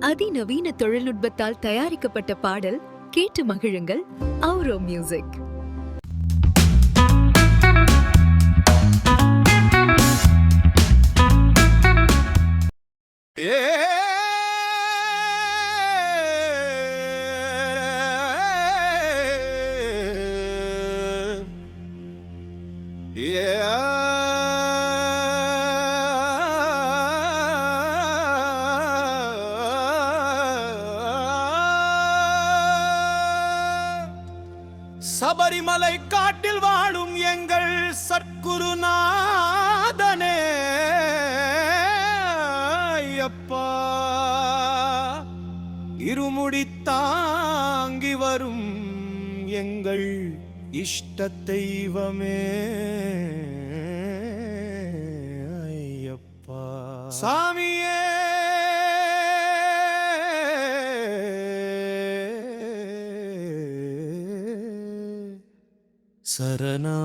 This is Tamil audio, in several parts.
அதிநவீன தொழில்நுட்பத்தால் தயாரிக்கப்பட்ட பாடல் கேட்டு மகிழுங்கள். அவுரோ மியூசிக். சபரிமலை காட்டில் வாழும் எங்கள் சற்குருநாதனே ஐயப்பா, இருமுடி தாங்கி வரும் எங்கள் இஷ்ட தெய்வமே ஐயப்பா. சாமியே சரணா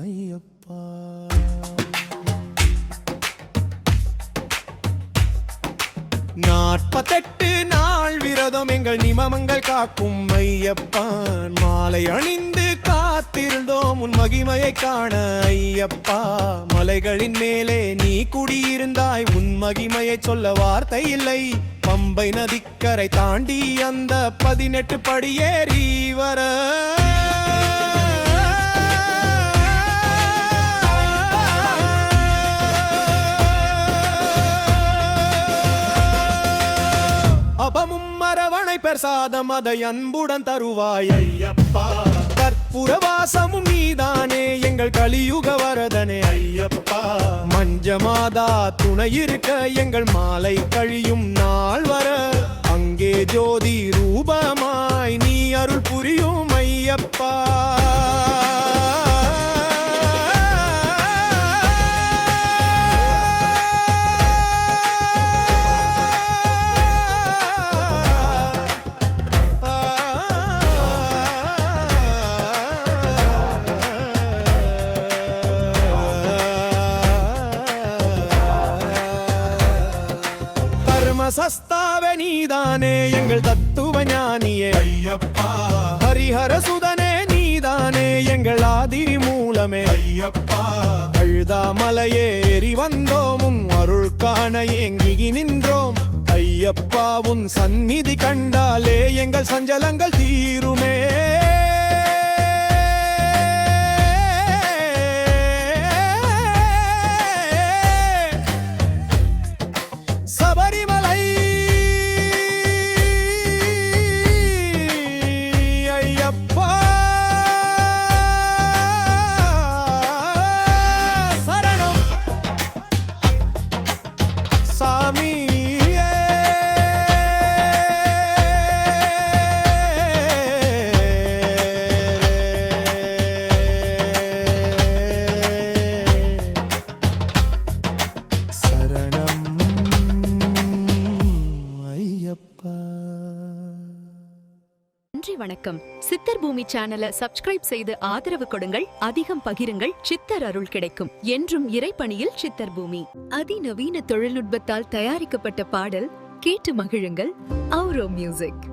ஐயப்பா. நாற்பத்தெட்டு நாள் விரதம் எங்கள் நிமமங்கள் காக்கும் ஐயப்பா. மாலை அணிந்து காத்திருந்தோம் உன் மகிமையை காண ஐயப்பா. மலைகளின் மேலே நீ குடியிருந்தாய், உன் மகிமையை சொல்ல வார்த்தை இல்லை. பம்பை நதிக்கரை தாண்டி அந்த 18 படியேறி வர அபமும் மரவணை பிரசாதம் அதை அன்புடன் தருவாய் ஐயப்பா. கற்புரவாசமும் நீதானே எங்கள் கலியுக வரதனே ஐயப்பா. மஞ்சமாதா துணை இருக்க எங்கள் மாலை கழியும் நாள் வர அங்கே ஜோதி ரூபமாய் நீ அருள் புரியும் ஐயப்பா. சஸ்தாவே நீதானே எங்கள் தத்துவ ஞானியே ஐயப்பா. ஹரிஹர சுதனே நீதானே எங்கள் ஆதி மூலமே ஐயப்பா. அழுதாமலையே ஏறி வந்தோமும் அருள் காண ஏங்கி நின்றோம் ஐயப்பா. உன் சந்நிதி கண்டாலே எங்கள் சஞ்சலங்கள் தீருமே. நன்றி, வணக்கம். சித்தர் பூமி சேனலை சப்ஸ்கிரைப் செய்து ஆதரவு கொடுங்கள். அதிகம் பகிருங்கள். சித்தர் அருள் கிடைக்கும். என்றும் இறைப்பணியில் சித்தர் பூமி. அதிநவீன தொழில்நுட்பத்தால் தயாரிக்கப்பட்ட பாடல் கேட்டு மகிழுங்கள். அவுரோ மியூசிக்.